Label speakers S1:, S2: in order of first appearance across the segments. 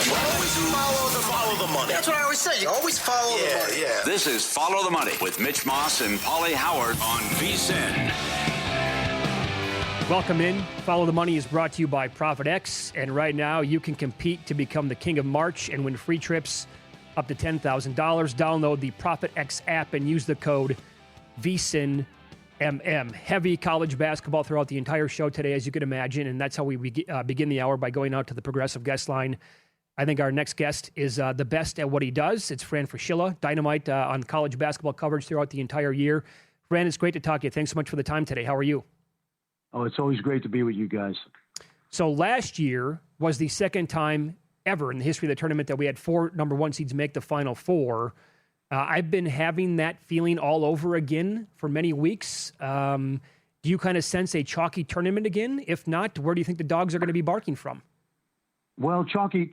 S1: Follow the money. That's what I always say. You always follow the money. Yeah.
S2: This is Follow the Money with Mitch Moss and Pauly Howard on VSiN.
S3: Welcome in. Follow the Money is brought to you by Profit X, and right now you can compete to become the King of March and win free trips up to $10,000. Download the Profit X app and use the code VSiNMM. Heavy college basketball throughout the entire show today, as you can imagine, and that's how we begin the hour, by going out to the Progressive guest line. I think our next guest is the best at what he does. It's Fran Fraschilla, dynamite on college basketball coverage throughout the entire year. Fran, it's great to talk to you. Thanks so much for the time today. How are you?
S4: Oh, it's always great to be with you guys.
S3: So last year was the second time ever in the history of the tournament that we had 4 number 1 seeds make the Final Four. I've been having that feeling all over again for many weeks. Do you kind of sense a chalky tournament again? If not, where do you think the dogs are going to be barking from?
S4: Well, chalky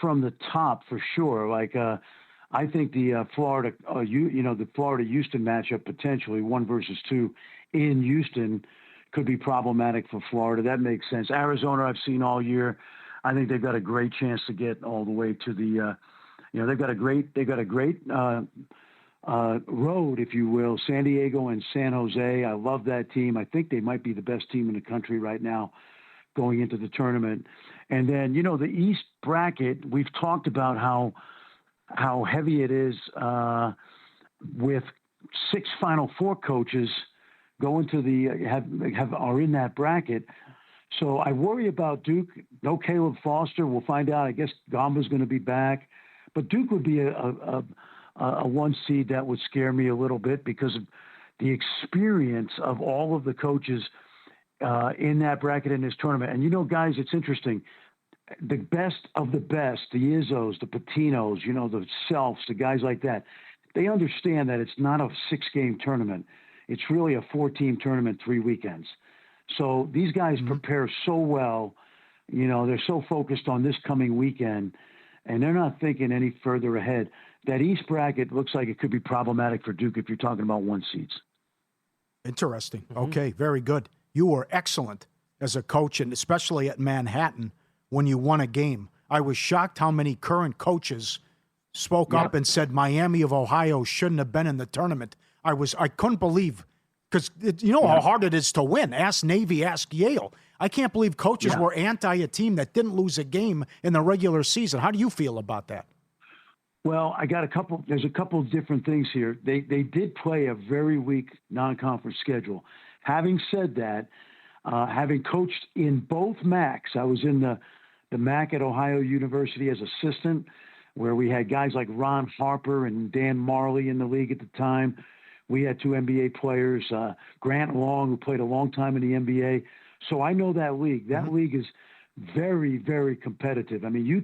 S4: from the top for sure. Like I think the Florida, the Florida-Houston matchup potentially 1 versus 2 in Houston could be problematic for Florida. That makes sense. Arizona, I've seen all year. I think they've got a great chance to get all the way to the. They've got a great road, if you will. San Diego and San Jose. I love that team. I think they might be the best team in the country right now, going into the tournament. And then, the East bracket, we've talked about how heavy it is with 6 Final Four coaches going to are in that bracket. So I worry about Duke. No Caleb Foster. We'll find out. I guess Gamba's going to be back. But Duke would be a 1 seed that would scare me a little bit because of the experience of all of the coaches in that bracket in this tournament. And, guys, it's interesting. The best of the best, the Izzos, the Patinos, the Selfs, the guys like that, they understand that it's not a 6-game tournament. It's really a 4-team tournament, 3 weekends. So these guys prepare so well. They're so focused on this coming weekend, and they're not thinking any further ahead. That East bracket looks like it could be problematic for Duke if you're talking about 1 seeds.
S5: Interesting. Okay, very good. You were excellent as a coach, and especially at Manhattan when you won a game. I was shocked how many current coaches spoke up and said Miami of Ohio shouldn't have been in the tournament. I couldn't believe, because how hard it is to win. Ask Navy, ask Yale. I can't believe coaches were anti a team that didn't lose a game in the regular season. How do you feel about that?
S4: Well, there's a couple of different things here. They did play a very weak non-conference schedule. Having said that, having coached in both MACs, I was in the MAC at Ohio University as assistant, where we had guys like Ron Harper and Dan Marley in the league at the time. We had 2 NBA players, Grant Long, who played a long time in the NBA. So I know that league. That league is very, very competitive. I mean,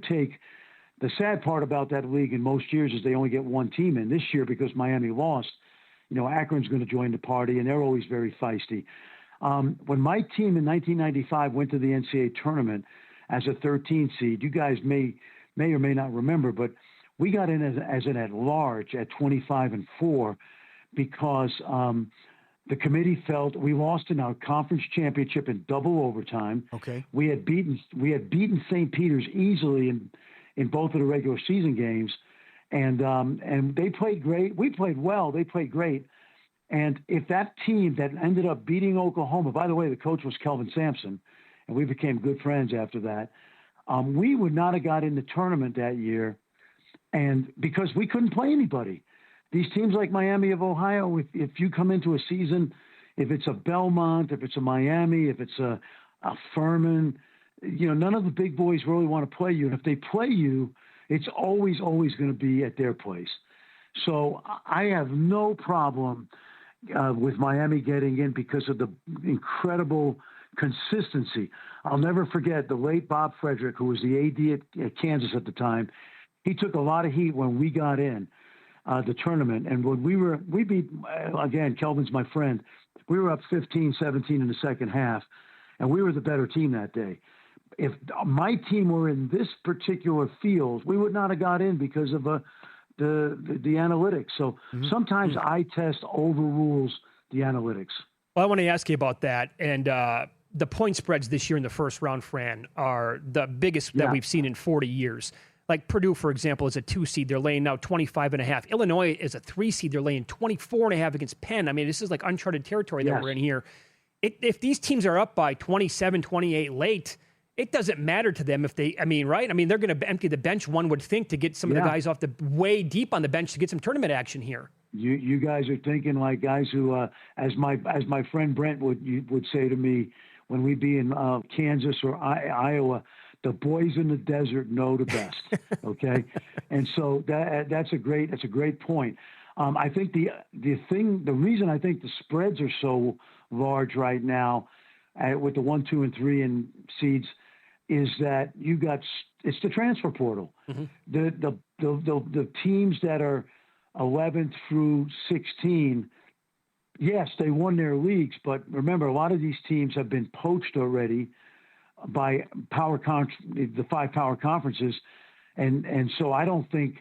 S4: the sad part about that league in most years is they only get 1 team in. This year, because Miami lost, Akron's going to join the party, and they're always very feisty. When my team in 1995 went to the NCAA tournament as a 13 seed, you guys may or may not remember, but we got in as an at-large at 25-4 because the committee felt we lost in our conference championship in double overtime.
S5: Okay.
S4: We had beaten St. Peter's easily in both of the regular season games, and they played great. We played well. They played great. And if that team that ended up beating Oklahoma, by the way, the coach was Kelvin Sampson, and we became good friends after that, we would not have got in the tournament that year, and because we couldn't play anybody. These teams like Miami of Ohio, if you come into a season, if it's a Belmont, if it's a Miami, if it's a Furman, none of the big boys really want to play you. And if they play you, it's always going to be at their place. So I have no problem with Miami getting in because of the incredible consistency. I'll never forget the late Bob Frederick, who was the AD at Kansas at the time. He took a lot of heat when we got in the tournament. And when we beat, again, Kelvin's my friend, we were up 15-17 in the second half, and we were the better team that day. If my team were in this particular field, we would not have got in because of the analytics. So sometimes eye test overrules the analytics.
S3: Well, I want to ask you about that. And the point spreads this year in the first round, Fran, are the biggest that we've seen in 40 years. Like Purdue, for example, is a 2 seed. They're laying now 25.5. Illinois is a 3 seed. They're laying 24.5 against Penn. I mean, this is like uncharted territory that we're in here. If these teams are up by 27, 28 late, it doesn't matter to them if they, right? I mean, they're going to empty the bench, one would think, to get some of the guys off the way deep on the bench to get some tournament action here.
S4: You guys are thinking like guys who, as my friend Brent would say to me when we'd be in Kansas or Iowa, the boys in the desert know the best. Okay, and so that's a great point. I think the reason I think the spreads are so large right now with the 1, 2, and 3 in seeds is that it's the transfer portal. Mm-hmm. The teams that are 11th through 16, yes, they won their leagues, but remember, a lot of these teams have been poached already by the 5 power conferences, and so I don't think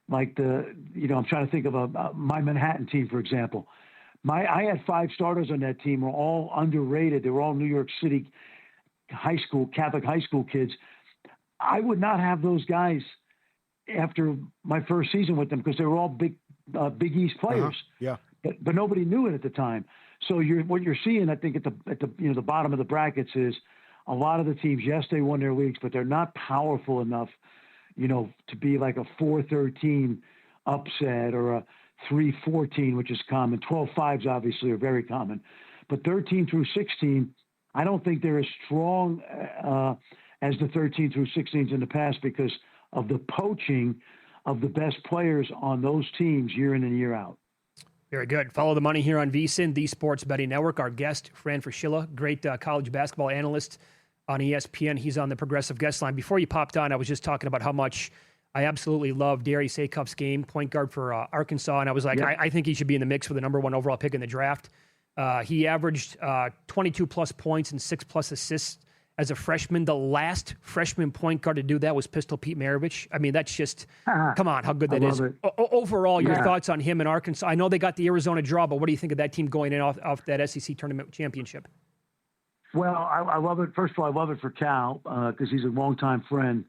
S4: like I'm trying to think of my Manhattan team, for example. I had 5 starters on that team, were all underrated. They were all New York City Catholic high school kids. I would not have those guys after my first season with them because they were all Big East players.
S5: Yeah.
S4: But nobody knew it at the time. So what you're seeing, I think, at the bottom of the brackets is a lot of the teams. Yes, they won their leagues, but they're not powerful enough, to be like a 4-13 upset or a 3-14, which is common. 12-5s obviously are very common, but 13 through 16, I don't think they're as strong as the 13 through 16s in the past because of the poaching of the best players on those teams year in and year out.
S3: Very good. Follow the money here on VSiN, the Sports Betting Network. Our guest, Fran Fraschilla, great college basketball analyst on ESPN. He's on the Progressive Guest Line. Before you popped on, I was just talking about how much I absolutely love Darius Acuff's game, point guard for Arkansas, and I was like, I think he should be in the mix for the number 1 overall pick in the draft. He averaged 22-plus points and 6-plus assists as a freshman. The last freshman point guard to do that was Pistol Pete Maravich. I mean, that's just, come on, how good that is. Overall, your thoughts on him in Arkansas? I know they got the Arizona draw, but what do you think of that team going in off that SEC tournament championship?
S4: Well, I love it. First of all, I love it for Cal because he's a longtime friend.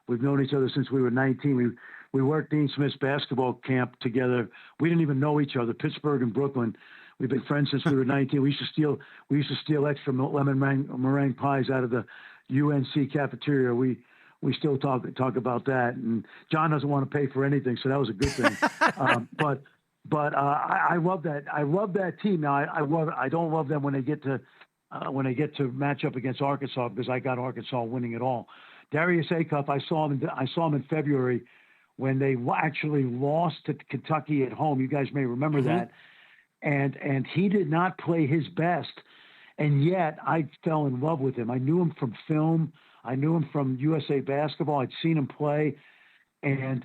S4: We've known each other since we were 19. We worked Dean Smith's basketball camp together. We didn't even know each other, Pittsburgh and Brooklyn. We've been friends since we were 19. We used to steal extra lemon meringue pies out of the UNC cafeteria. We still talk about that. And John doesn't want to pay for anything, so that was a good thing. But I love that. I love that team. Now I don't love them when they get to match up against Arkansas because I got Arkansas winning it all. Darius Acuff, I saw him in February when they actually lost to Kentucky at home. You guys may remember that. And he did not play his best, and yet I fell in love with him. I knew him from film. I knew him from USA Basketball. I'd seen him play, and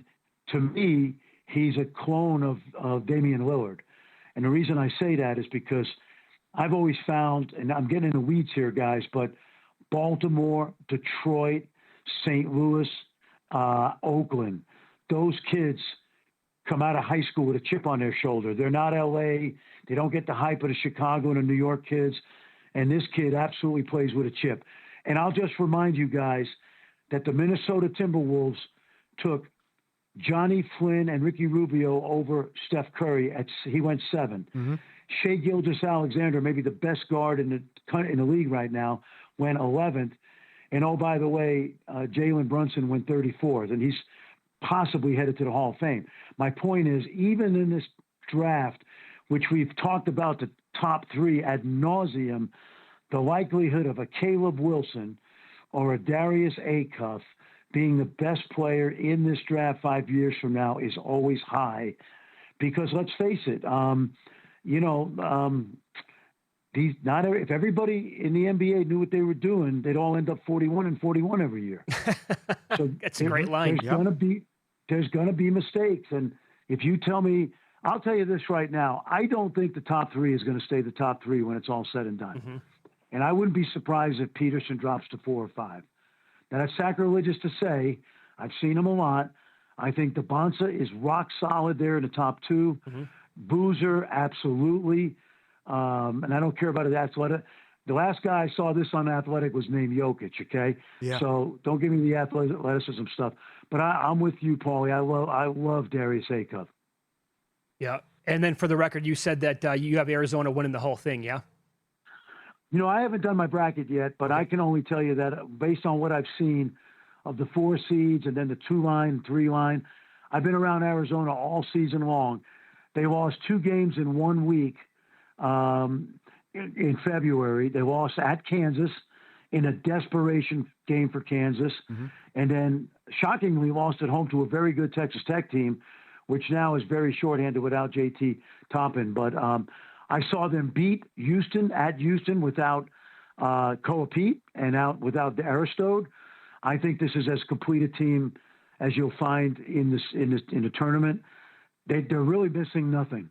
S4: to me, he's a clone of Damian Lillard. And the reason I say that is because I've always found, and I'm getting in the weeds here, guys, but Baltimore, Detroit, St. Louis, Oakland, those kids come out of high school with a chip on their shoulder. They're not LA. They don't get the hype of the Chicago and the New York kids. And this kid absolutely plays with a chip. And I'll just remind you guys that the Minnesota Timberwolves took Johnny Flynn and Ricky Rubio over Steph Curry. He went 7. Mm-hmm. Shai Gilgeous-Alexander, maybe the best guard in the league right now, went 11th. And oh, by the way, Jalen Brunson went 34th. And he's possibly headed to the Hall of Fame. My point is, even in this draft, which we've talked about the top 3 ad nauseum, the likelihood of a Caleb Wilson or a Darius Acuff being the best player in this draft 5 years from now is always high. Because let's face it, if everybody in the NBA knew what they were doing, they'd all end up 41-41 every year. So
S3: that's a great line.
S4: There's going to be mistakes. And if you tell me, I'll tell you this right now, I don't think the top 3 is going to stay the top 3 when it's all said and done. Mm-hmm. And I wouldn't be surprised if Peterson drops to 4 or 5. Now, that's sacrilegious to say. I've seen him a lot. I think the Bonsa is rock solid there in the top 2. Mm-hmm. Boozer, absolutely. And I don't care about his athletic. The last guy I saw this on Athletic was named Jokic, okay?
S5: Yeah.
S4: So don't give me the athleticism stuff. But I'm with you, Pauly. I love Darius Acuff.
S3: Yeah. And then for the record, you said that you have Arizona winning the whole thing, yeah?
S4: I haven't done my bracket yet, but I can only tell you that based on what I've seen of the 4 seeds and then the 2-line, 3-line, I've been around Arizona all season long. They lost 2 games in 1 week in February. They lost at Kansas in a desperation game for Kansas, and then shockingly lost at home to a very good Texas Tech team, which now is very shorthanded without JT Toppin. But I saw them beat Houston at Houston without Koa Pete and out without the Aristode. I think this is as complete a team as you'll find in the tournament. They're really missing nothing.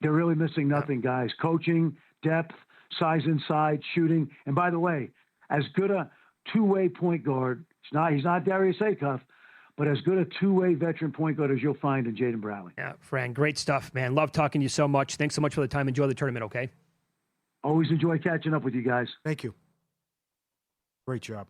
S4: They're really missing nothing, guys. Coaching, depth, size inside, shooting. And by the way, as good a two-way point guard, he's not Darius Acuff, but as good a two-way veteran point guard as you'll find in Jaden Bradley.
S3: Yeah, Fran, great stuff, man. Love talking to you so much. Thanks so much for the time. Enjoy the tournament, okay?
S4: Always enjoy catching up with you guys.
S5: Thank you. Great job.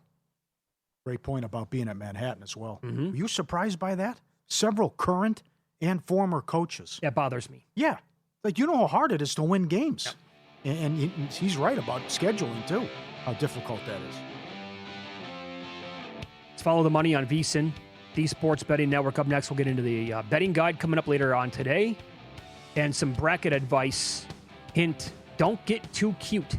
S5: Great point about being at Manhattan as well. Were you surprised by that? Several current and former coaches.
S3: That bothers me.
S5: Yeah. Like, you know how hard it is to win games. Yep. And he's right about scheduling, too, how difficult that is.
S3: Let's follow the money on VSiN, the Sports Betting Network. Up next, we'll get into the betting guide coming up later on today. And some bracket advice. Hint, don't get too cute.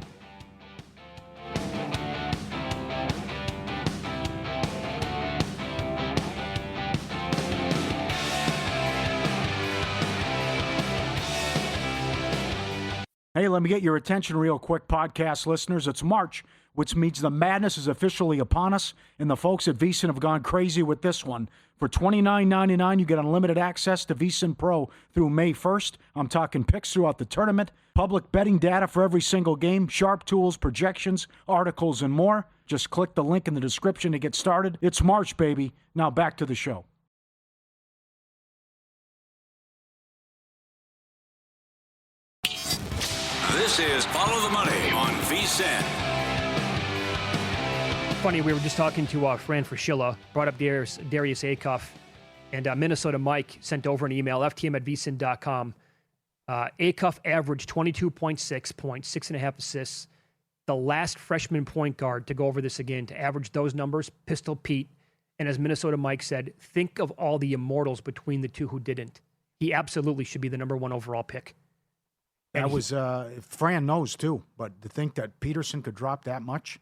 S5: Hey, let me get your attention real quick, podcast listeners. It's March, which means the madness is officially upon us, and the folks at VSiN have gone crazy with this one. For $29.99, you get unlimited access to VSiN Pro through May 1st. I'm talking picks throughout the tournament, public betting data for every single game, sharp tools, projections, articles, and more. Just click the link in the description to get started. It's March, baby. Now back to the show.
S2: This is Follow the Money on VSiN.
S3: Funny, we were just talking to Fran Fraschilla, brought up Darius Acuff, and Minnesota Mike sent over an email, ftm@vsin.com. Acuff averaged 22.6 points, 6.5 assists. The last freshman point guard to go over this again, to average those numbers, Pistol Pete. And as Minnesota Mike said, think of all the immortals between the two who didn't. He absolutely should be the number 1 overall pick.
S5: And that was Fran knows too, but to think that Peterson could drop that much,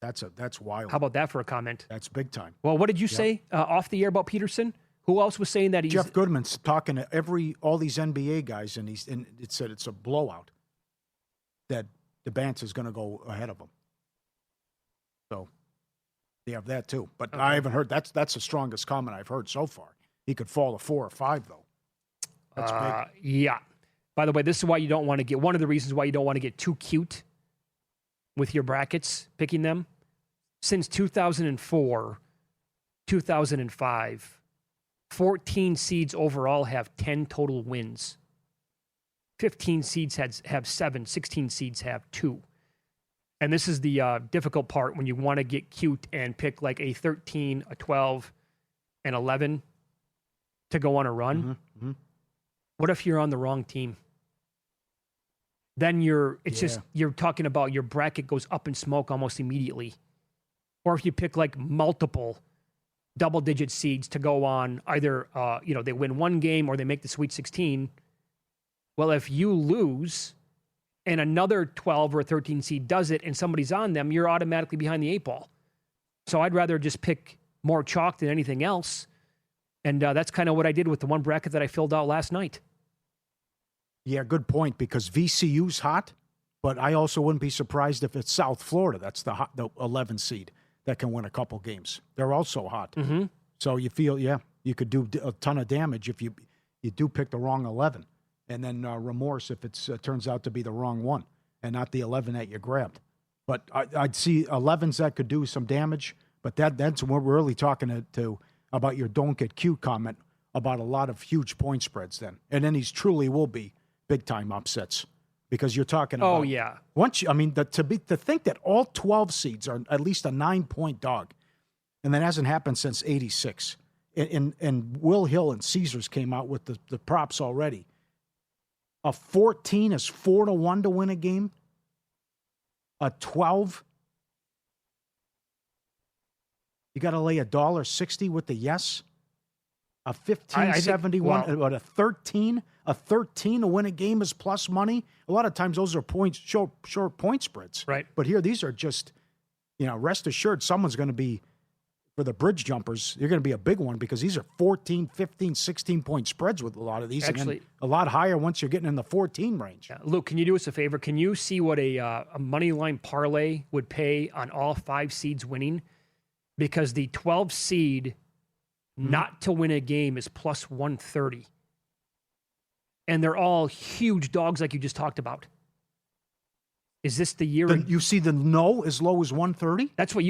S5: that's wild.
S3: How about that for a comment?
S5: That's big time.
S3: Well, what did you say off the air about Peterson? Who else was saying that he's...
S5: Jeff Goodman's talking to all these NBA guys, and it said it's a blowout that the Bance is going to go ahead of him. So they have that too. But okay. I haven't heard that's the strongest comment I've heard so far. He could fall to 4 or 5 though. That's big.
S3: Yeah. By the way, this is why you don't want to get, one of the reasons why you don't want to get too cute with your brackets, picking them. Since 2004, 2005, 14 seeds overall have 10 total wins. 15 seeds have 7, 16 seeds have 2. And this is the difficult part when you want to get cute and pick like a 13, a 12, and 11 to go on a run. Mm-hmm. What if you're on the wrong team? Then you're talking about your bracket goes up in smoke almost immediately. Or if you pick like multiple double-digit seeds to go on either, they win one game or they make the Sweet 16. Well, if you lose and another 12 or 13 seed does it and somebody's on them, you're automatically behind the 8 ball. So I'd rather just pick more chalk than anything else. And that's kind of what I did with the one bracket that I filled out last night.
S5: Yeah, good point, because VCU's hot, but I also wouldn't be surprised if it's South Florida. That's the 11 seed that can win a couple games. They're also hot. Mm-hmm. So you feel, you could do a ton of damage if you do pick the wrong 11. And then remorse if it turns out to be the wrong one and not the 11 that you grabbed. But I'd see 11s that could do some damage, but that's what we're really talking to about your don't get cute comment about a lot of huge point spreads then. And then these truly will be big-time upsets because you're talking about.
S3: Oh, yeah.
S5: To think that all 12 seeds are at least a 9-point dog, and that hasn't happened since '86. And Will Hill and Caesars came out with the props already. A 14 is 4-1 to win a game. A 12, you got to lay $1.60 with the yes. A 15.71, a 13 to win a game is plus money. A lot of times those are points, short point spreads.
S3: Right.
S5: But here, these are just, rest assured someone's going to be, for the bridge jumpers, you're going to be a big one because these are 14, 15, 16-point spreads with a lot of these.
S3: Actually,
S5: and a lot higher once you're getting in the 14 range.
S3: Yeah. Luke, can you do us a favor? Can you see what a money line parlay would pay on all 5 seeds winning? Because the 12 seed not to win a game is plus 130. And they're all huge dogs like you just talked about. Is this the year?
S5: You see the no as low as 130?
S3: That's what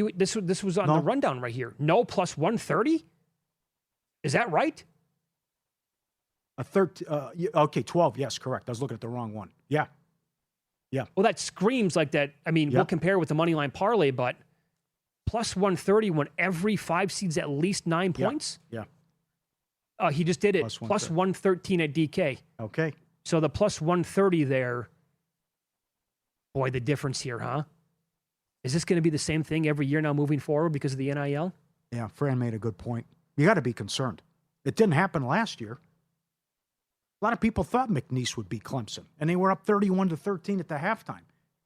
S3: this was on the rundown right here. No plus 130? Is that right?
S5: Okay, 12. Yes, correct. I was looking at the wrong one. Yeah.
S3: Well, that screams like that. I mean, we'll compare with the money line parlay, but plus 130 when every 5 seeds at least 9 points?
S5: Yeah.
S3: He just did it. Plus 113 at DK.
S5: Okay.
S3: So the plus 130 there. Boy, the difference here, huh? Is this going to be the same thing every year now moving forward because of the NIL?
S5: Yeah, Fran made a good point. You got to be concerned. It didn't happen last year. A lot of people thought McNeese would beat Clemson, and they were up 31-13 at the halftime.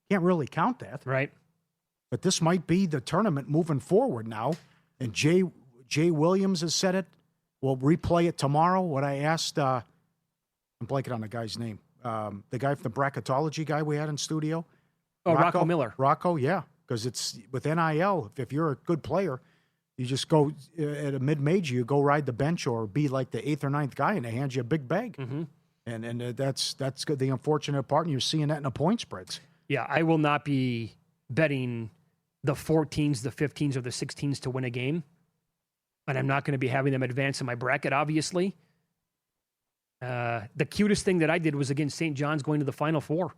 S5: Can't really count that.
S3: Right.
S5: But this might be the tournament moving forward now. And Jay Williams has said it. We'll replay it tomorrow. What I asked, I'm blanking on the guy's name. The guy from the bracketology guy we had in studio.
S3: Oh, Rocco Miller.
S5: Rocco, yeah. Because it's with NIL, if you're a good player, you just go at a mid-major, you go ride the bench or be like the 8th or 9th guy, and they hand you a big bag.
S3: Mm-hmm.
S5: And that's the unfortunate part, and you're seeing that in the point spreads.
S3: Yeah, I will not be betting the 14s, the 15s, or the 16s to win a game. And I'm not going to be having them advance in my bracket, obviously. The cutest thing that I did was against St. John's going to the Final Four.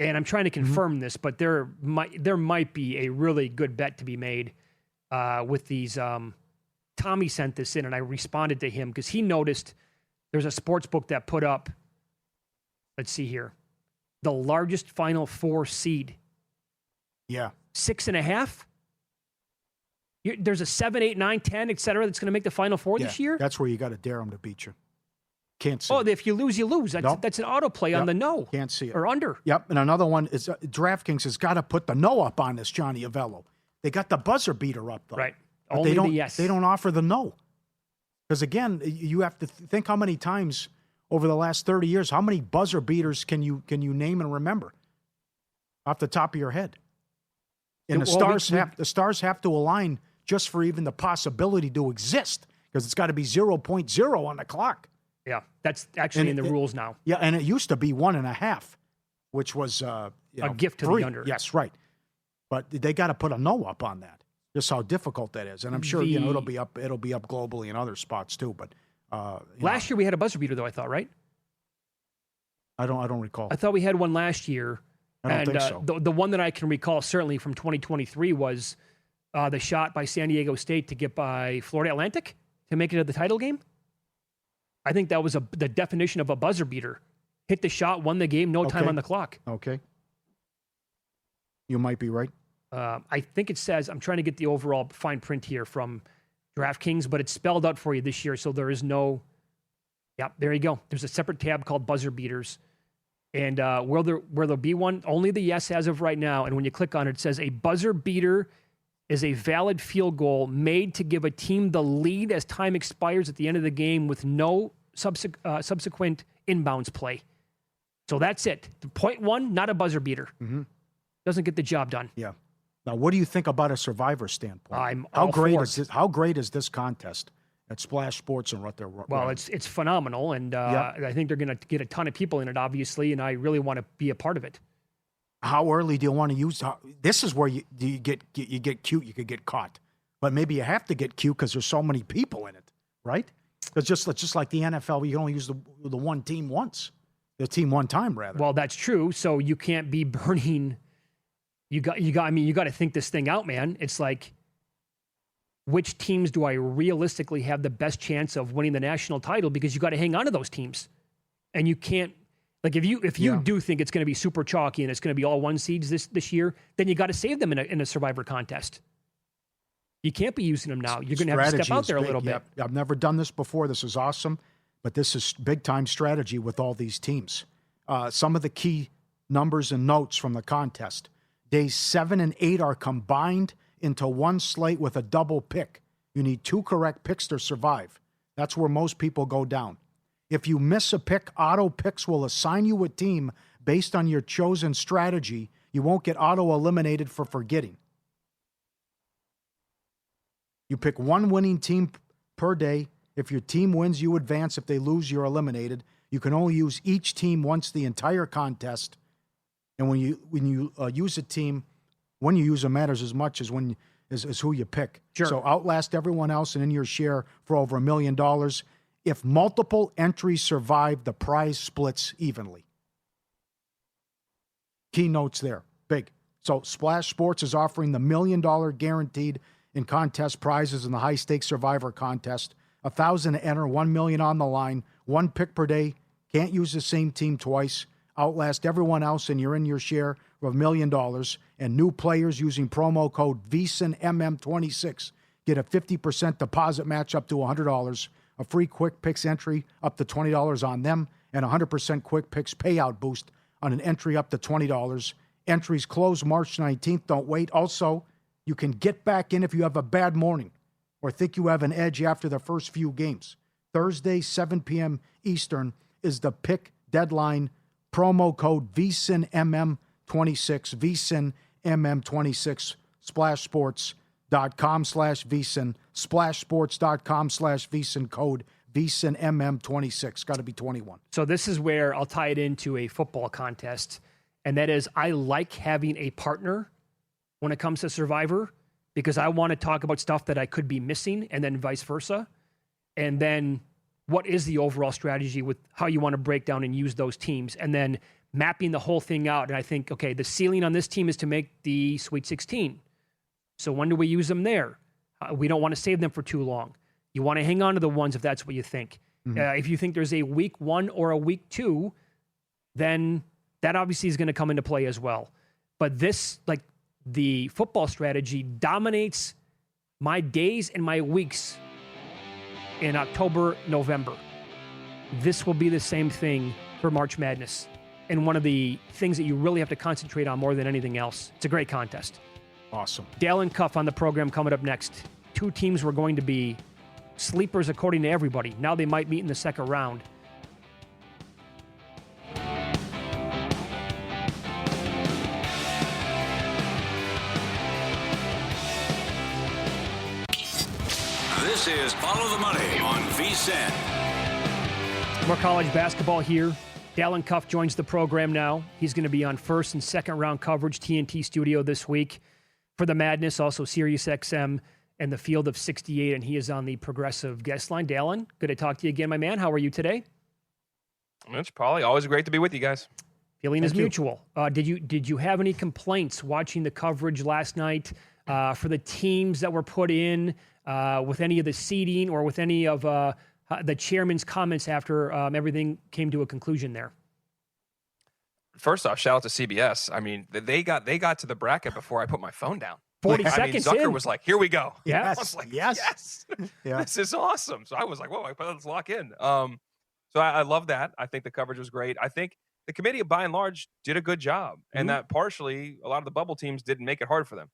S3: And I'm trying to confirm this, but there might be a really good bet to be made with these. Tommy sent this in, and I responded to him because he noticed there's a sports book that put up, let's see here, the largest Final Four seed.
S5: Yeah.
S3: 6.5? There's a 7, 8, 9, 10, et cetera, that's going to make the Final Four this year?
S5: That's where you got to dare them to beat you. Can't see
S3: it.
S5: If
S3: you lose, you lose. That's an autoplay on the no.
S5: Can't see it.
S3: Or under.
S5: Yep, and another one is DraftKings has got to put the no up on this, Johnny Avello. They got the buzzer beater up, though.
S3: Right.
S5: But
S3: Only the yes.
S5: They don't offer the no. Because, again, you have to think how many times over the last 30 years, how many buzzer beaters can you name and remember off the top of your head? And the stars have to align just for even the possibility to exist, because it's got to be 0.0 on the clock.
S3: Yeah, that's actually in the rules now.
S5: Yeah, and it used to be 1.5, which was
S3: a gift to
S5: free.
S3: The under.
S5: Yes, right. But they got to put a no up on that. Just how difficult that is, and I'm sure it'll be up globally in other spots too. But
S3: last year we had a buzzer beater, though, I thought, right?
S5: I don't recall.
S3: I thought we had one last year.
S5: I don't think so.
S3: The one that I can recall certainly from 2023 was the shot by San Diego State to get by Florida Atlantic to make it to the title game. I think that was the definition of a buzzer beater. Hit the shot, won the game, no time on the clock.
S5: Okay. You might be right.
S3: I think it says, I'm trying to get the overall fine print here from DraftKings, but it's spelled out for you this year, so there is no... Yep, there you go. There's a separate tab called buzzer beaters. And will there be one? Only the yes as of right now. And when you click on it, it says a buzzer beater is a valid field goal made to give a team the lead as time expires at the end of the game with no subsequent inbounds play. So that's it. Point one, not a buzzer beater. Mm-hmm. Doesn't get the job done.
S5: Yeah. Now, what do you think about a survivor standpoint?
S3: How
S5: great is this contest at Splash Sports and Rutgers?
S3: Well, it's phenomenal, and I think they're going to get a ton of people in it, obviously, and I really want to be a part of it.
S5: How early do you want to use? This is where you get cute. You could get caught, but maybe you have to get cute because there's so many people in it, right? It's just like the NFL. You can only use the one team once. The team one time, rather.
S3: Well, that's true. So you can't be burning. You got to think this thing out, man. It's like, which teams do I realistically have the best chance of winning the national title? Because you got to hang on to those teams, and you can't. Like if you do think it's going to be super chalky and it's going to be all one seeds this year, then you got to save them in a Survivor contest. You can't be using them now. You're going to have to step out there a little bit.
S5: I've never done this before. This is awesome. But this is big-time strategy with all these teams. Some of the key numbers and notes from the contest. Days 7 and 8 are combined into one slate with a double pick. You need 2 correct picks to survive. That's where most people go down. If you miss a pick, Auto Picks will assign you a team based on your chosen strategy. You won't get auto-eliminated for forgetting. You pick one winning team per day. If your team wins, you advance. If they lose, you're eliminated. You can only use each team once the entire contest. And when you use a team, when you use them matters as much as as who you pick.
S3: Sure.
S5: So outlast everyone else and in your share for over $1 million. If multiple entries survive, the prize splits evenly. Key notes there. Big. So Splash Sports is offering the $1 million guaranteed in contest prizes in the high-stakes Survivor contest. 1,000 to enter, 1 million on the line, 1 pick per day. Can't use the same team twice. Outlast everyone else, and you're in your share of $1 million. And new players using promo code VSINMM26 get a 50% deposit match up to $100, a free Quick Picks entry up to $20 on them, and 100% Quick Picks payout boost on an entry up to $20. Entries close March 19th. Don't wait. Also, you can get back in if you have a bad morning or think you have an edge after the first few games. Thursday, 7 p.m. Eastern is the pick deadline. Promo code VSINMM26, VSINMM26, splashsports.com/VSIN, splashsports.com/VSIN, code VSINMM26. Got to be 21.
S3: So this is where I'll tie it into a football contest, and that is I like having a partner when it comes to Survivor, because I want to talk about stuff that I could be missing, and then vice versa. And then what is the overall strategy with how you want to break down and use those teams, and then mapping the whole thing out. And I think, okay, the ceiling on this team is to make the Sweet 16. So when do we use them there? We don't want to save them for too long. You want to hang on to the ones if that's what you think. If you think there's a week 1 or a week 2, then that obviously is going to come into play as well. But this, like, the football strategy dominates my days and my weeks in October, November. This will be the same thing for March Madness, and one of the things that you really have to concentrate on more than anything else. It's a great contest.
S5: Awesome.
S3: Dalen Cuff on the program coming up next. 2 teams were going to be sleepers according to everybody. Now they might meet in the second round.
S2: This is Follow the Money on VSIN.
S3: More college basketball here. Dalen Cuff joins the program now. He's going to be on first and second round coverage, TNT Studio this week for the Madness, also Sirius XM and the Field of 68, and he is on the Progressive guest line. Dalen, good to talk to you again, my man. How are you today?
S6: Mitch, Pauly, always great to be with you guys.
S3: Feeling is mutual. Did you have any complaints watching the coverage last night for the teams that were put in, with any of the seeding or with any of the chairman's comments after everything came to a conclusion there?
S6: First off, shout out to CBS. I mean, they got to the bracket before I put my phone down.
S3: 40 seconds
S6: Zucker
S3: in.
S6: was like, here we go.
S3: Yes.
S6: I was like,
S5: yes. Yeah.
S6: This is awesome. So I was like, whoa, let's lock in. So I love that. I think the coverage was great. I think the committee, by and large, did a good job. And that partially, a lot of the bubble teams didn't make it hard for them.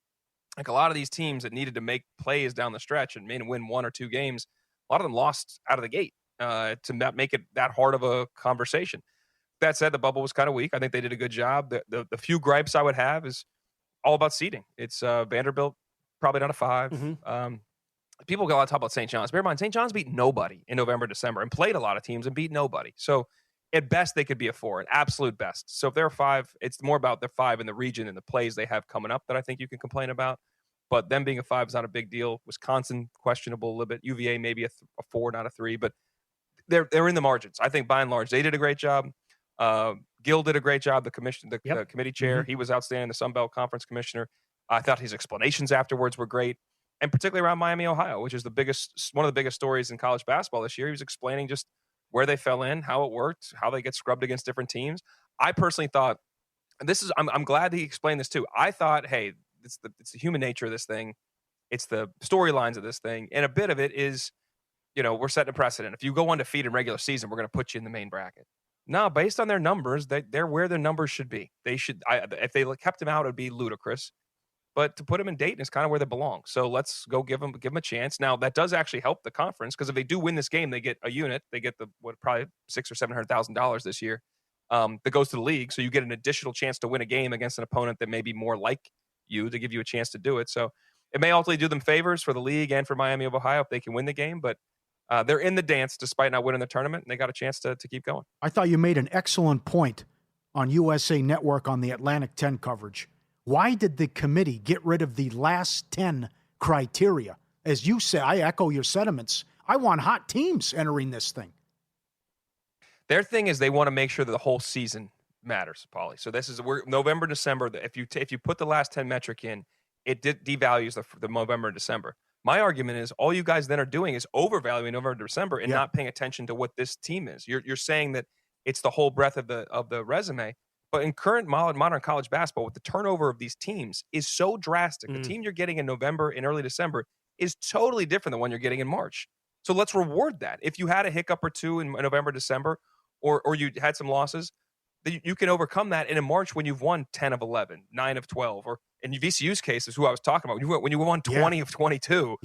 S6: Like a lot of these teams that needed to make plays down the stretch and maybe win 1 or 2 games, a lot of them lost out of the gate to not make it that hard of a conversation. That said, the bubble was kind of weak. I think they did a good job. The few gripes I would have is all about seeding. It's Vanderbilt, probably not a 5. People got a lot of talk about St. John's. Bear in mind, St. John's beat nobody in November, December, and played a lot of teams and beat nobody. So at best, they could be a 4, at absolute best. So if they're a 5, it's more about the 5 in the region and the plays they have coming up that I think you can complain about. But them being a 5 is not a big deal. Wisconsin, questionable a little bit. UVA, maybe a 4, not a 3. But they're in the margins. I think by and large, they did a great job. Gill did a great job. The committee chair,
S3: Mm-hmm.
S6: he was outstanding. The Sun Belt Conference commissioner. I thought his explanations afterwards were great, and particularly around Miami, Ohio, which is one of the biggest stories in college basketball this year. He was explaining just where they fell in, how it worked, how they get scrubbed against different teams. I personally thought, and I'm glad that he explained this too. I thought, hey, it's the human nature of this thing. It's the storylines of this thing. And a bit of it is, we're setting a precedent. If you go undefeated in regular season, we're going to put you in the main bracket. No, based on their numbers, they're where their numbers should be. If they kept them out, it would be ludicrous. But to put them in Dayton is kind of where they belong. So let's go give them a chance. Now that does actually help the conference, because if they do win this game, they get a unit. They get probably $600,000 or $700,000 this year that goes to the league. So you get an additional chance to win a game against an opponent that may be more like you, to give you a chance to do it. So it may ultimately do them favors for the league and for Miami of Ohio if they can win the game. But they're in the dance despite not winning the tournament, and they got a chance to keep going.
S5: I thought you made an excellent point on USA Network on the Atlantic 10 coverage. Why did the committee get rid of the last 10 criteria? As you say, I echo your sentiments. I want hot teams entering this thing.
S6: Their thing is they want to make sure that the whole season matters, Pauly. So we're November, December. If you put the last 10 metric in, it devalues the November and December. My argument is all you guys then are doing is overvaluing November and December and not paying attention to what this team is. You're saying that it's the whole breadth of the resume. But in current modern college basketball, with the turnover of these teams is so drastic. The team you're getting in November and early December is totally different than one you're getting in March. So let's reward that. If you had a hiccup or two in November, December, or you had some losses, you can overcome that. And in March, when you've won 10 of 11, 9 of 12, or in VCU's case is who I was talking about. When you won 20 of 22,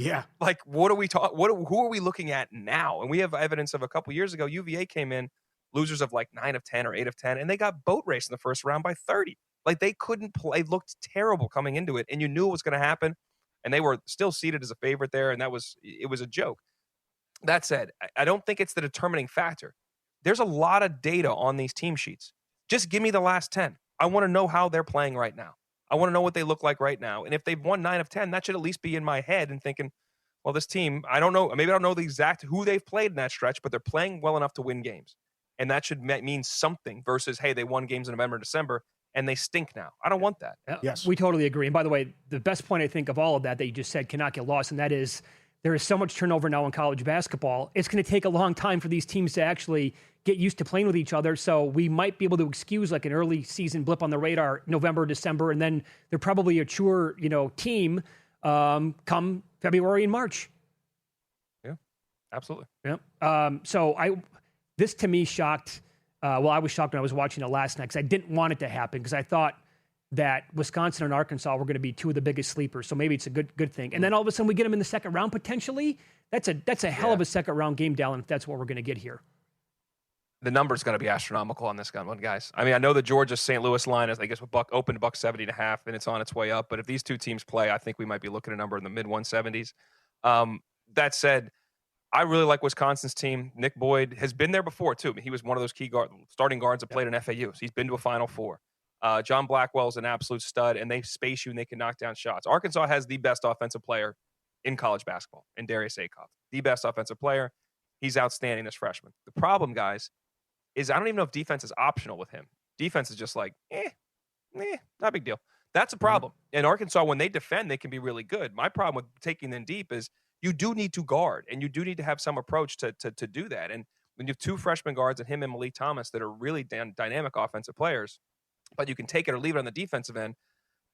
S6: like what are we who are we looking at now? And we have evidence of a couple years ago, UVA came in losers of like 9 of 10 or 8 of 10, and they got boat raced in the first round by 30. Like they couldn't play, looked terrible coming into it, and you knew it was going to happen. And they were still seated as a favorite there, and it was a joke. That said, I don't think it's the determining factor. There's a lot of data on these team sheets. Just give me the last 10. I want to know how they're playing right now. I want to know what they look like right now. And if they've won 9 of 10, that should at least be in my head and thinking, well, this team, I don't know, maybe I don't know the exact who they've played in that stretch, but they're playing well enough to win games. And that should mean something versus, hey, they won games in November and December, and they stink now. I don't want that.
S3: Yes. We totally agree. And by the way, the best point I think of all of that you just said cannot get lost, and that is there is so much turnover now in college basketball. It's going to take a long time for these teams to actually get used to playing with each other. So we might be able to excuse like an early season blip on the radar, November, December, and then they're probably a truer, team come February and March.
S6: Yeah, absolutely.
S3: Yeah. This to me shocked. I was shocked when I was watching it last night because I didn't want it to happen because I thought that Wisconsin and Arkansas were going to be two of the biggest sleepers. So maybe it's a good thing. And then all of a sudden we get them in the second round potentially. That's a hell of a second round game, Dalen, if that's what we're going to get here.
S6: The number's going to be astronomical on this one, guys. I mean, I know the Georgia-St. Louis line is, I guess, opened to $170.5, and it's on its way up. But if these two teams play, I think we might be looking at a number in the mid-170s. That said, I really like Wisconsin's team. Nick Boyd has been there before, too. He was one of those key starting guards that played in FAU. So he's been to a Final Four. John Blackwell's an absolute stud, and they space you and they can knock down shots. Arkansas has the best offensive player in college basketball, in Darius Akoff. The best offensive player. He's outstanding, this freshman. The problem, guys, is I don't even know if defense is optional with him. Defense is just like, not a big deal. That's a problem. In Arkansas, when they defend, they can be really good. My problem with taking them deep is you do need to guard, and you do need to have some approach to do that. And when you have two freshman guards and him and Malik Thomas that are really dynamic offensive players, but you can take it or leave it on the defensive end,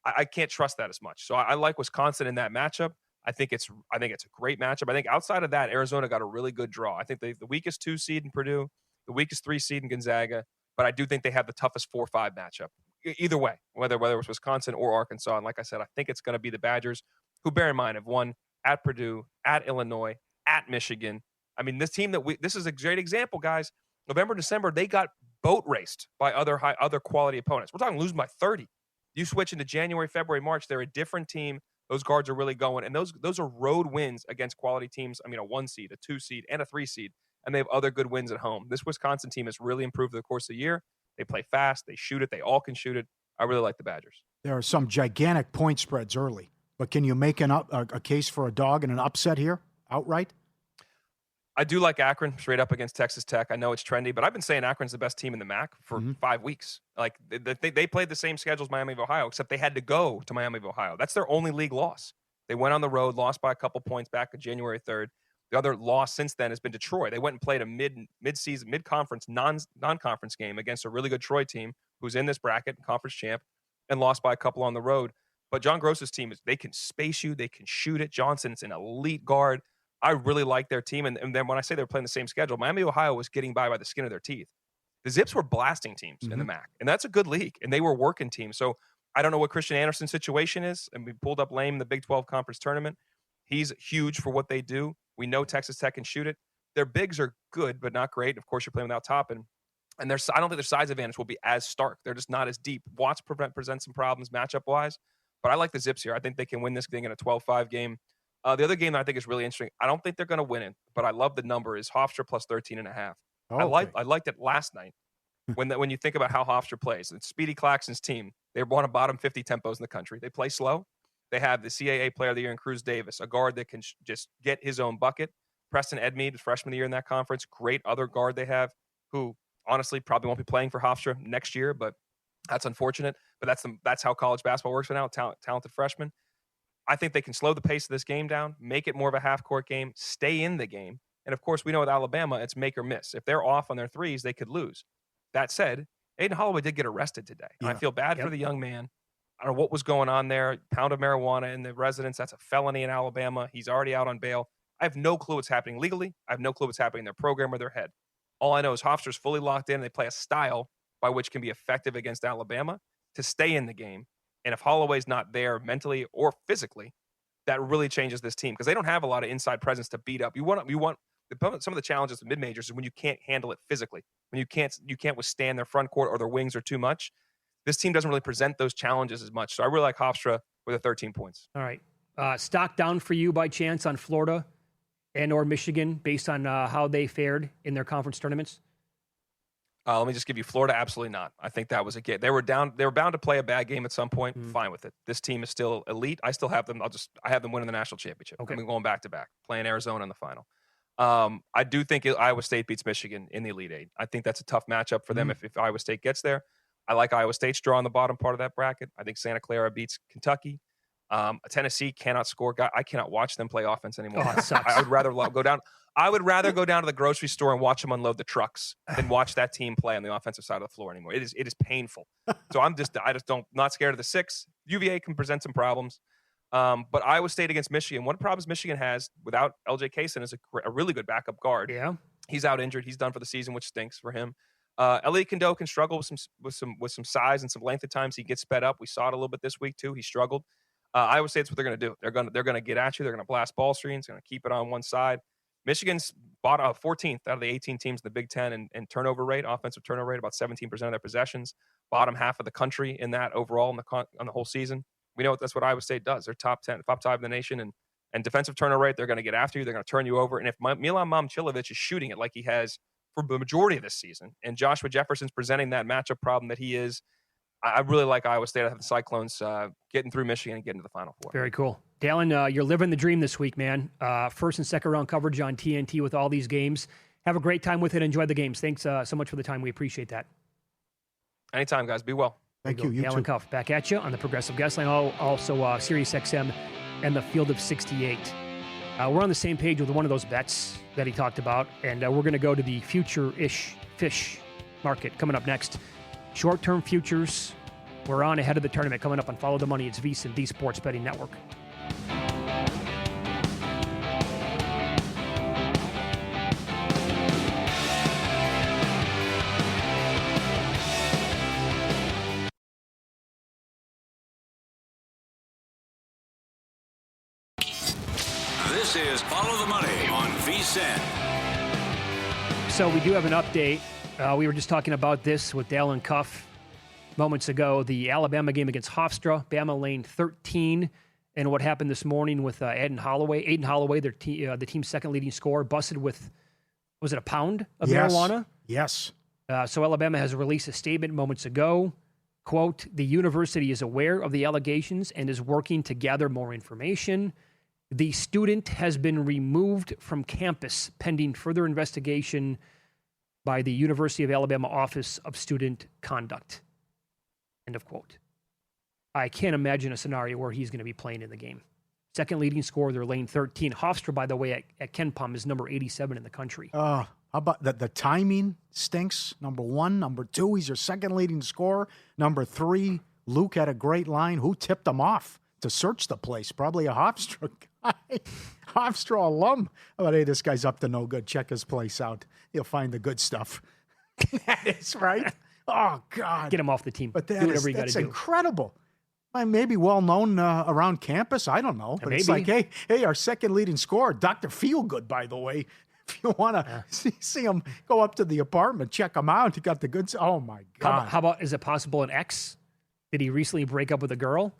S6: I can't trust that as much. So I like Wisconsin in that matchup. I think it's a great matchup. I think outside of that, Arizona got a really good draw. I think the weakest 2 seed in Purdue, the weakest 3 seed in Gonzaga, but I do think they have the toughest 4-5 matchup. Either way, whether it's Wisconsin or Arkansas. And like I said, I think it's going to be the Badgers, who, bear in mind, have won at Purdue, at Illinois, at Michigan. I mean, this team this is a great example, guys. November, December, they got boat raced by other quality opponents. We're talking losing by 30. You switch into January, February, March, they're a different team. Those guards are really going, and those are road wins against quality teams. I mean, a 1 seed, a 2 seed, and a 3 seed, and they have other good wins at home. This Wisconsin team has really improved over the course of the year. They play fast. They shoot it. They all can shoot it. I really like the Badgers.
S5: There are some gigantic point spreads early, but can you make a case for a dog and an upset here outright?
S6: I do like Akron straight up against Texas Tech. I know it's trendy, but I've been saying Akron's the best team in the MAC for 5 weeks. Like they played the same schedule as Miami of Ohio, except they had to go to Miami of Ohio. That's their only league loss. They went on the road, lost by a couple points back on January 3rd. The other loss since then has been Detroit. They went and played a mid-season, mid-conference, non-conference game against a really good Troy team who's in this bracket, conference champ, and lost by a couple on the road. But John Gross's team, they can space you. They can shoot it. Johnson's an elite guard. I really like their team. And then when I say they're playing the same schedule, Miami, Ohio was getting by the skin of their teeth. The Zips were blasting teams in the MAC, and that's a good league, and they were working teams. So I don't know what Christian Anderson's situation is, and we pulled up Lame in the Big 12 Conference Tournament. He's huge for what they do. We know Texas Tech can shoot it. Their bigs are good, but not great. Of course, you're playing without Toppin. And I don't think their size advantage will be as stark. They're just not as deep. Watts present some problems matchup-wise, but I like the Zips here. I think they can win this thing in a 12-5 game. The other game that I think is really interesting, I don't think they're going to win it, but I love the number, is Hofstra plus 13.5.
S5: Oh,
S6: I liked it last night. When you think about how Hofstra plays, it's Speedy Claxton's team. They want to bottom 50 tempos in the country. They play slow. They have the CAA Player of the Year in Cruz Davis, a guard that can just get his own bucket. Preston Edmeade, freshman of the year in that conference. Great other guard they have, who honestly probably won't be playing for Hofstra next year, but that's unfortunate. But that's how college basketball works right now. Talented freshman. I think they can slow the pace of this game down, make it more of a half-court game, stay in the game. And, of course, we know with Alabama, it's make or miss. If they're off on their threes, they could lose. That said, Aiden Holloway did get arrested today. Yeah. I feel bad for the young man. I don't know what was going on there. Pound of marijuana in the residence. That's a felony in Alabama. He's already out on bail. I have no clue what's happening legally. I have no clue what's happening in their program or their head. All I know is Hofstra's fully locked in, and they play a style by which can be effective against Alabama to stay in the game. And if Holloway's not there mentally or physically, that really changes this team because they don't have a lot of inside presence to beat up. You want some of the challenges of mid-majors is when you can't handle it physically, when you can't withstand their front court or their wings are too much. This team doesn't really present those challenges as much. So I really like Hofstra with a 13 points.
S3: All right. Stock down for you by chance on Florida and or Michigan based on how they fared in their conference tournaments?
S6: Let me just give you Florida. Absolutely not. I think that was a game. They were bound to play a bad game at some point. Fine with it. This team is still elite. I still have them. I have them winning the national championship. Okay. I'm going back to back, playing Arizona in the final. I do think Iowa State beats Michigan in the Elite Eight. I think that's a tough matchup for them if Iowa State gets there. I like Iowa State's draw on the bottom part of that bracket. I think Santa Clara beats Kentucky. Tennessee cannot score. I cannot watch them play offense anymore.
S3: Oh, it sucks.
S6: I would rather go down. I would rather go down to the grocery store and watch them unload the trucks than watch that team play on the offensive side of the floor anymore. It is painful. So not scared of the 6. UVA can present some problems. But Iowa State against Michigan, one of the problems Michigan has without LJ Kaysen is a really good backup guard.
S3: Yeah.
S6: He's out injured. He's done for the season, which stinks for him. Elliot Kendo can struggle with some size and some length at times. He gets sped up. We saw it a little bit this week too. He struggled. Iowa State's what they're going to do. They're going to get at you. They're going to blast ball screens. Going to keep it on one side. Michigan's bought 14th out of the 18 teams in the Big Ten and turnover rate, offensive turnover rate, about 17% of their possessions. Bottom half of the country in that overall on the whole season. We know that's what Iowa State does. They're top 5 in the nation, and defensive turnover rate. They're going to get after you. They're going to turn you over. And if Milan Momcilovic is shooting it like he has for the majority of this season, and Joshua Jefferson's presenting that matchup problem that he is, I really like Iowa State. I have the Cyclones getting through Michigan and getting to the Final Four.
S3: Very cool. Dalen, you're living the dream this week, man. First and second round coverage on TNT with all these games. Have a great time with it. Enjoy the games. Thanks so much for the time. We appreciate that.
S6: Anytime, guys. Be well.
S5: Thank you.
S3: Dalen Cuff back at you on the Progressive Guest Line. Also, Sirius XM and the Field of 68. We're on the same page with one of those bets that he talked about, and we're going to go to the future-ish fish market coming up next. Short-term futures. We're on ahead of the tournament coming up on Follow the Money. It's VSiN, the Sports Betting Network.
S2: This is Follow the Money on VSiN.
S3: So we do have an update. We were just talking about this with Dalen Cuff moments ago. The Alabama game against Hofstra, Bama lane 13, and what happened this morning with Aiden Holloway. Aiden Holloway, the team's second leading scorer, busted with, was it a pound of marijuana?
S5: Yes.
S3: So Alabama has released a statement moments ago. Quote, the university is aware of the allegations and is working to gather more information. The student has been removed from campus pending further investigation by the University of Alabama Office of Student Conduct. End of quote. I can't imagine a scenario where he's going to be playing in the game. Second leading scorer, they're lane 13. Hofstra, by the way, at Ken Pom is number 87 in the country.
S5: How about the timing stinks? Number 1, number 2, he's your second leading scorer. Number 3, Luke had a great line. Who tipped him off to search the place? Probably a Hofstra guy, Hofstra alum. Oh, hey, this guy's up to no good. Check his place out. He'll find the good stuff. That is right. Oh, God.
S3: Get him off the team.
S5: But
S3: do whatever you got to do.
S5: That's incredible. Maybe well known around campus. I don't know. But it's like, hey, our second leading scorer, Dr. Feelgood, by the way. If you want to see him, go up to the apartment, check him out. He got the goods. Oh, my God.
S3: How about, is it possible an ex? Did he recently break up with a girl?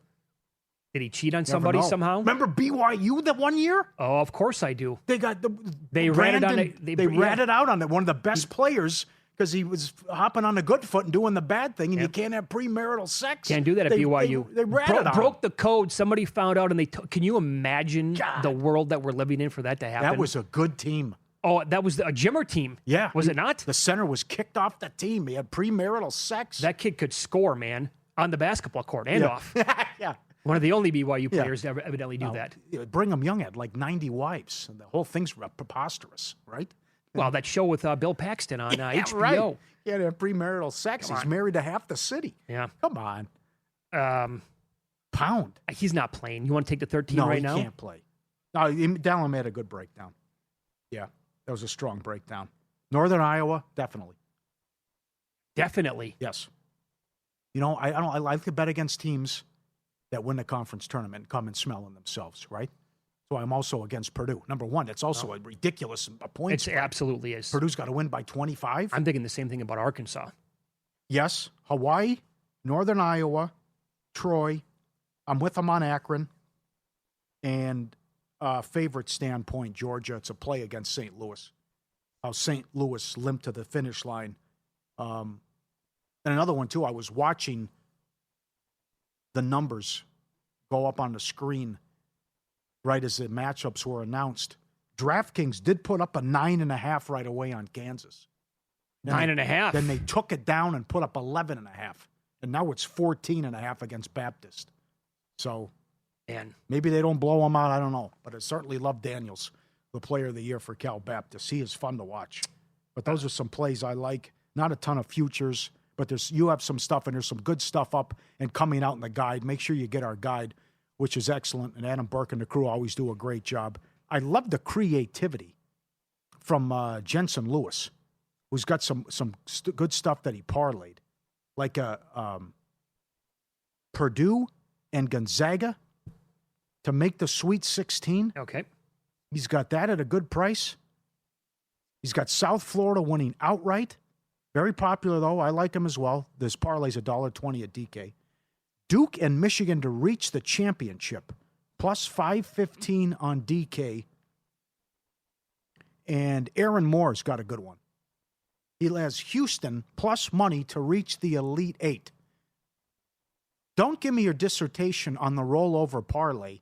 S3: Did he cheat on somebody somehow?
S5: Remember BYU that one year?
S3: Oh, of course I do.
S5: They got
S3: they ratted on it.
S5: They ratted out on it. One of the best players. Because he was hopping on the good foot and doing the bad thing, and you can't have premarital sex.
S3: Can't do that at BYU.
S5: They
S3: broke the code. Somebody found out, and can you imagine the world that we're living in for that to happen?
S5: That was a good team.
S3: Oh, that was a Jimmer team.
S5: Yeah.
S3: Was it not?
S5: The center was kicked off the team. He had premarital sex.
S3: That kid could score, man, on the basketball court and off.
S5: Yeah.
S3: One of the only BYU players to ever evidently do that.
S5: Brigham Young had like 90 wives, and the whole thing's preposterous, right?
S3: Well, that show with Bill Paxton on HBO.
S5: Right. He had premarital sex. He's married to half the city.
S3: Yeah.
S5: Come on. Pound.
S3: He's not playing. You want to take the 13 right now?
S5: No, he can't play. No, Dalen made a good breakdown. Yeah, that was a strong breakdown. Northern Iowa, definitely.
S3: Definitely.
S5: Yes. You know, I like to bet against teams that win the conference tournament and come and smelling themselves, right? So I'm also against Purdue. Number 1, it's also a ridiculous point.
S3: It absolutely is.
S5: Purdue's got to win by 25.
S3: I'm thinking the same thing about Arkansas.
S5: Yes. Hawaii, Northern Iowa, Troy. I'm with them on Akron. And favorite standpoint, Georgia. It's a play against St. Louis. How St. Louis limped to the finish line. And another one, too. I was watching the numbers go up on the screen right as the matchups were announced. DraftKings did put up a 9.5 right away on Kansas.
S3: 9.5.
S5: Then they took it down and put up 11.5. And now it's 14.5 against Baptist. So maybe they don't blow them out. I don't know. But I certainly love Daniels, the player of the year for Cal Baptist. He is fun to watch. But those are some plays I like. Not a ton of futures, but you have some stuff, and there's some good stuff up and coming out in the guide. Make sure you get our guide, which is excellent, and Adam Burke and the crew always do a great job. I love the creativity from Jensen Lewis, who's got some good stuff that he parlayed, like Purdue and Gonzaga to make the Sweet 16.
S3: Okay.
S5: He's got that at a good price. He's got South Florida winning outright. Very popular, though. I like him as well. This parlay's $1.20 at DK. Duke and Michigan to reach the championship, plus 515 on DK. And Aaron Moore's got a good one. He has Houston plus money to reach the Elite Eight. Don't give me your dissertation on the rollover parlay.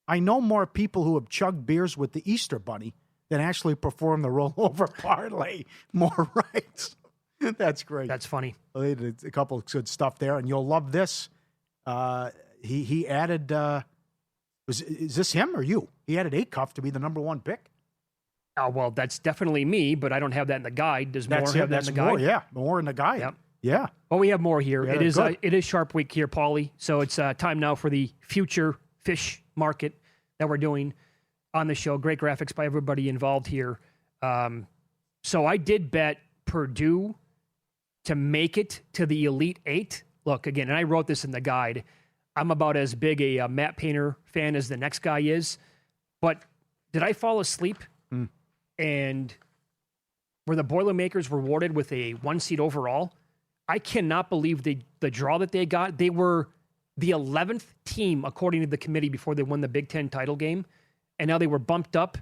S5: I know more people who have chugged beers with the Easter Bunny than actually perform the rollover parlay. More rights. That's great.
S3: That's funny.
S5: They did a couple of good stuff there, and you'll love this. He added, is this him or you? He added Cuff to be the number 1 pick.
S3: Oh, well, that's definitely me, but I don't have that in the guide. Does Moore have that in the guide?
S5: More, yeah, more in the guide.
S3: Yep.
S5: Yeah.
S3: Well, we have more here.
S5: Yeah,
S3: it is Sharp Week here, Pauly. So it's time now for the future fish market that we're doing on the show. Great graphics by everybody involved here. So I did bet Purdue to make it to the Elite Eight. Look, again, and I wrote this in the guide. I'm about as big a Matt Painter fan as the next guy is. But did I fall asleep? And were the Boilermakers rewarded with a 1 seed overall? I cannot believe the draw that they got. They were the 11th team, according to the committee, before they won the Big Ten title game. And now they were bumped up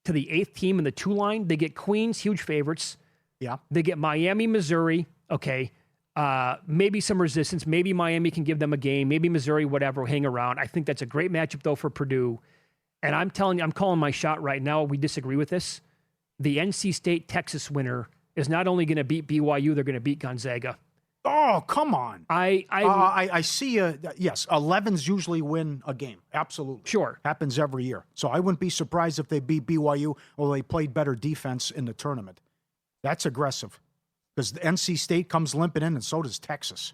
S3: to the 8th team in the 2 line. They get Queens, huge favorites.
S5: Yeah.
S3: They get Miami, Missouri. Okay. Maybe some resistance. Maybe Miami can give them a game. Maybe Missouri, whatever, will hang around. I think that's a great matchup, though, for Purdue. And I'm telling you, I'm calling my shot right now. We disagree with this. The NC State-Texas winner is not only going to beat BYU, they're going to beat Gonzaga.
S5: Oh, come on.
S3: I
S5: see, yes, 11s usually win a game. Absolutely.
S3: Sure.
S5: Happens every year. So I wouldn't be surprised if they beat BYU or they played better defense in the tournament. That's aggressive because the NC State comes limping in and so does Texas.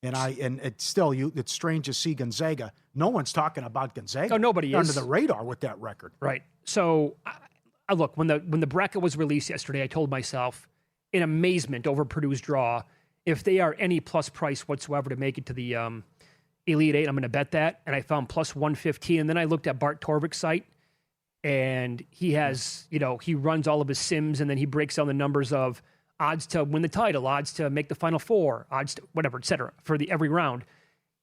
S5: And it's still, it's strange to see Gonzaga. No one's talking about Gonzaga.
S3: No, nobody is.
S5: Under the radar with that record.
S3: Right. So, look, when the bracket was released yesterday, I told myself in amazement over Purdue's draw, if they are any plus price whatsoever to make it to the Elite Eight, I'm going to bet that. And I found plus 115. And then I looked at Bart Torvik's site, and he has, he runs all of his sims, and then he breaks down the numbers of odds to win the title, odds to make the Final Four, odds to whatever, et cetera, for every round.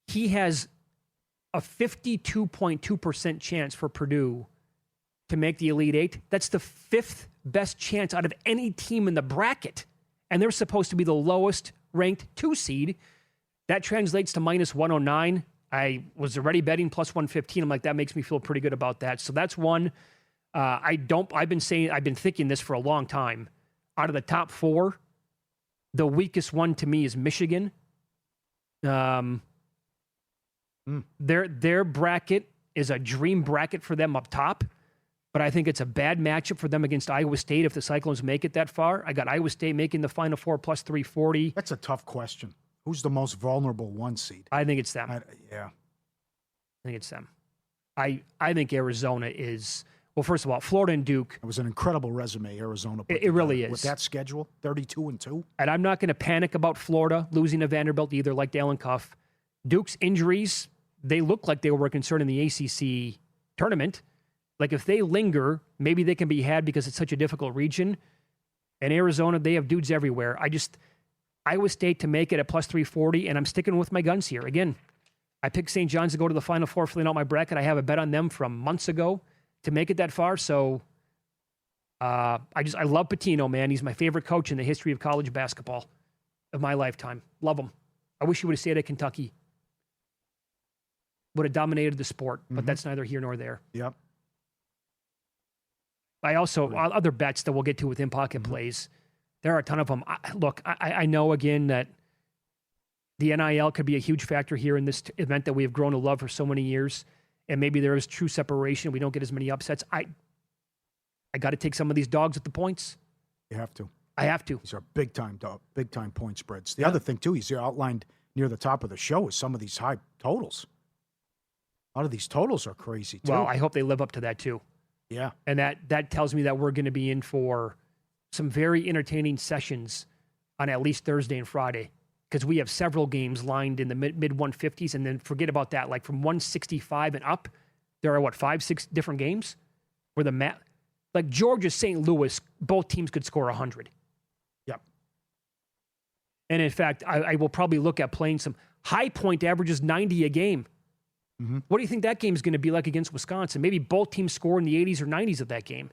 S3: He has a 52.2% chance for Purdue to make the Elite Eight. That's the 5th best chance out of any team in the bracket. And they're supposed to be the lowest ranked 2 seed. That translates to minus 109. I was already betting plus 115. I'm like, that makes me feel pretty good about that. So that's one. I've been thinking this for a long time. Out of the top 4, the weakest one to me is Michigan. Their bracket is a dream bracket for them up top, but I think it's a bad matchup for them against Iowa State if the Cyclones make it that far. I got Iowa State making the Final Four plus 340.
S5: That's a tough question. Who's the most vulnerable 1 seed?
S3: I think it's them.
S5: I
S3: think it's them. I think Arizona is, well, first of all, Florida and Duke.
S5: It was an incredible resume Arizona put
S3: It really is.
S5: With that schedule, 32-2.
S3: And I'm not going to panic about Florida losing to Vanderbilt either, like Dalen Cuff. Duke's injuries, they look like they were a concern in the ACC tournament. Like if they linger, maybe they can be had because it's such a difficult region. And Arizona, they have dudes everywhere. Iowa State to make it at plus 340, and I'm sticking with my guns here. Again, I picked St. John's to go to the Final Four, filling out my bracket. I have a bet on them from months ago to make it that far. So I love Pitino, man. He's my favorite coach in the history of college basketball of my lifetime. Love him. I wish he would have stayed at Kentucky. Would have dominated the sport, but that's neither here nor there.
S5: Yep.
S3: I also, other bets that we'll get to with in-pocket plays, there are a ton of them. I know, again, that the NIL could be a huge factor here in this event that we have grown to love for so many years, and maybe there is true separation. We don't get as many upsets. I got to take some of these dogs at the points.
S5: You have to.
S3: I have to.
S5: These are big-time point spreads. The other thing, too, he's outlined near the top of the show is some of these high totals. A lot of these totals are crazy, too.
S3: Well, I hope they live up to that, too.
S5: Yeah.
S3: And that tells me that we're going to be in for some very entertaining sessions on at least Thursday and Friday, because we have several games lined in the mid 150s, and then forget about that. Like from 165 and up, there are 5-6 different games where like Georgia, St. Louis, both teams could score 100.
S5: Yep.
S3: And in fact, I will probably look at playing some high point averages 90 a game. What do you think that game is going to be like against Wisconsin? Maybe both teams score in the 80s or 90s of that game.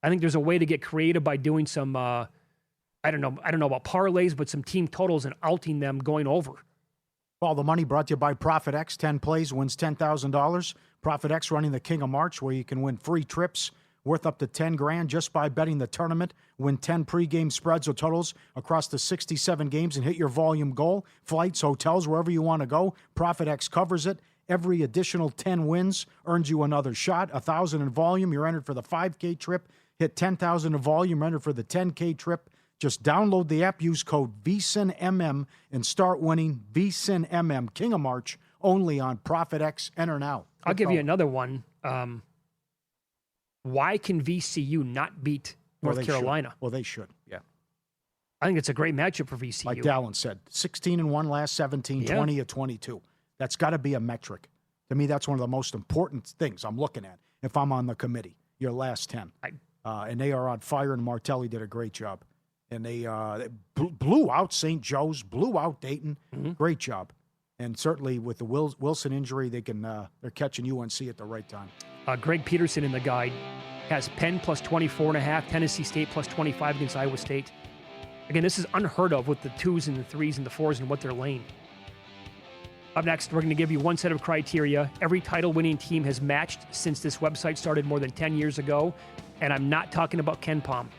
S3: I think there's a way to get creative by doing some, I don't know about parlays, but some team totals and outing them going over.
S5: All the money brought to you by Profit X. 10 plays wins $10,000. Profit X running the King of March, where you can win free trips worth up to $10,000 just by betting the tournament. Win 10 pregame spreads or totals across the 67 games and hit your volume goal. Flights, hotels, wherever you want to go. Profit X covers it. Every additional 10 wins earns you another shot. 1,000 in volume, you're entered for the 5K trip. Hit 10,000 in volume, entered for the 10K trip. Just download the app, use code VSINMM, and start winning VSINMM King of March only on Profit X. Enter now.
S3: I'll give you another one. Why can VCU not beat North Carolina?
S5: Well, they should. Yeah.
S3: I think it's a great matchup for VCU.
S5: Like Dalen said, 16-1 last 17, 20-22. That's got to be a metric. To me, that's one of the most important things I'm looking at if I'm on the committee, your last 10. And they are on fire, and Martelli did a great job. And they blew out St. Joe's, blew out Dayton. Great job. And certainly with the Wilson injury, they're catching UNC at the right time.
S3: Greg Peterson in the guide has Penn plus 24.5, Tennessee State plus 25 against Iowa State. Again, this is unheard of with the 2s and the 3s and the 4s and what they're laying. Up next, we're going to give you one set of criteria every title-winning team has matched since this website started more than 10 years ago. And I'm not talking about Ken Palm.